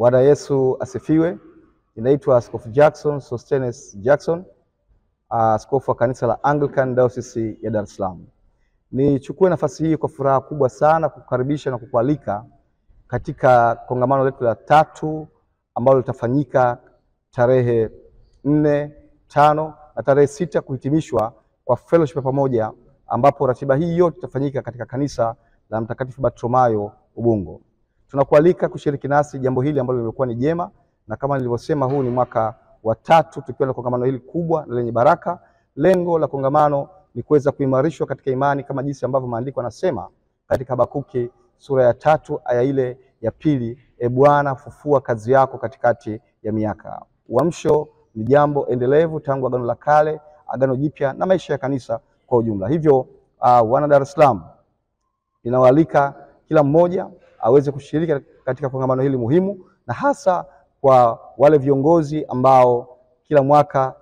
Bwana Yesu asifiwe. Ninaitwa Askofu Jackson Sostenes Jackson, askofu wa kanisa la Anglican Diocese ya Dar es Salaam. Nichukue nafasi hii kwa furaha kubwa sana kukukaribisha na kukualika katika kongamano letu la 3 ambalo litafanyika tarehe 4, 5 na tarehe 6 kuhitimishwa kwa fellowship pamoja, ambapo ratiba hii yote itafanyika katika kanisa la Mtakatifu Bartholomayo Ubungo. Tunakualika kushiriki nasi jambo hili ambalo limekuwa ni jema, na kama nilivyosema, huu ni mwaka wa 3 tukiwa na kongamano hili kubwa na lenye baraka. Lengo la kongamano ni kuweza kuimarishwa katika imani kama jinsi ambavyo maandiko yanasema katika Habakuki sura ya 3 aya ile ya 2, E Bwana, fufua kazi yako katikati ya miaka. Uamsho ni jambo endelevu tangu Agano la Kale, Agano Jipya na maisha ya kanisa kwa ujumla. Hivyo wana Dar es Salaam, ninawaalika kila mmoja aweze kushiriki katika kongamano hili muhimu, na hasa kwa wale viongozi ambao kila mwaka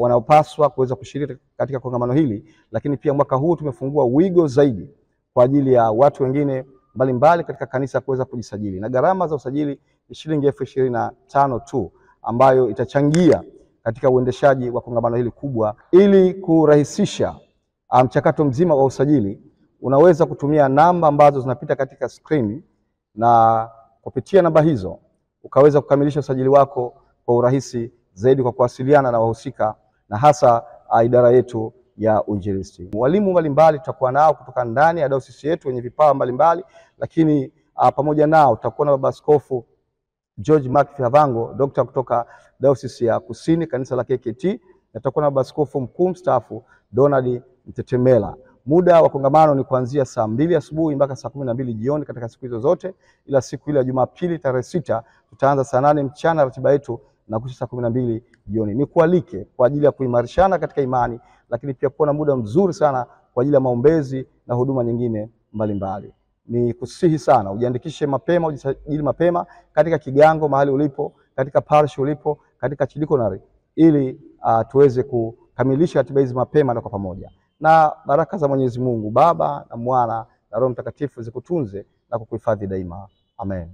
wanaopaswa kuweza kushiriki katika kongamano hili. Lakini pia mwaka huu tumefungua wigo zaidi kwa ajili ya watu wengine mbalimbali katika kanisa kuweza kujisajili, na gharama za usajili ni shilingi 25,000 tu, ambayo itachangia katika uendeshaji wa kongamano hili kubwa. Ili kurahisisha mchakato mzima wa usajili, unaweza kutumia namba ambazo zinapita katika screen, na kupitia namba hizo ukaweza kukamilisha usajili wako kwa urahisi zaidi kwa kuwasiliana na wahusika na hasa idara yetu ya uinjilisti. Walimu mbalimbali tutakuwa nao kutoka ndani ya dayosisi yetu wenye vipawa mbalimbali, lakini pamoja nao tutakuwa na Baba Askofu George Mark Fihavango, dokta kutoka Dayosisi ya Kusini kanisa la KKT, na tutakuwa na Baba Askofu Mkuu mstaafu Donald Mtetemela. Muda wa kongamano ni kuanzia saa 2 asubuhi mpaka saa 12 jioni katika siku hizo zote, ila siku ile ya Jumapili tarehe 6 tutaanza saa 8 mchana ratiba yetu na kuisha saa 12 jioni. Nikualike kwa ajili ya kuimarishana katika imani, lakini pia kuwa na muda mzuri sana kwa ajili ya maombezi na huduma nyingine mbalimbali. Ni kusihi sana ujiandikishe mapema, ujisajili mapema katika kigango mahali ulipo, katika parish ulipo, katika chidikonari, ili tuweze kukamilisha ratiba hizi mapema na kwa pamoja. Na baraka za Mwenyezi Mungu Baba na Mwana na Roho Mtakatifu zikutunze na kukuhifadhi daima. Amen.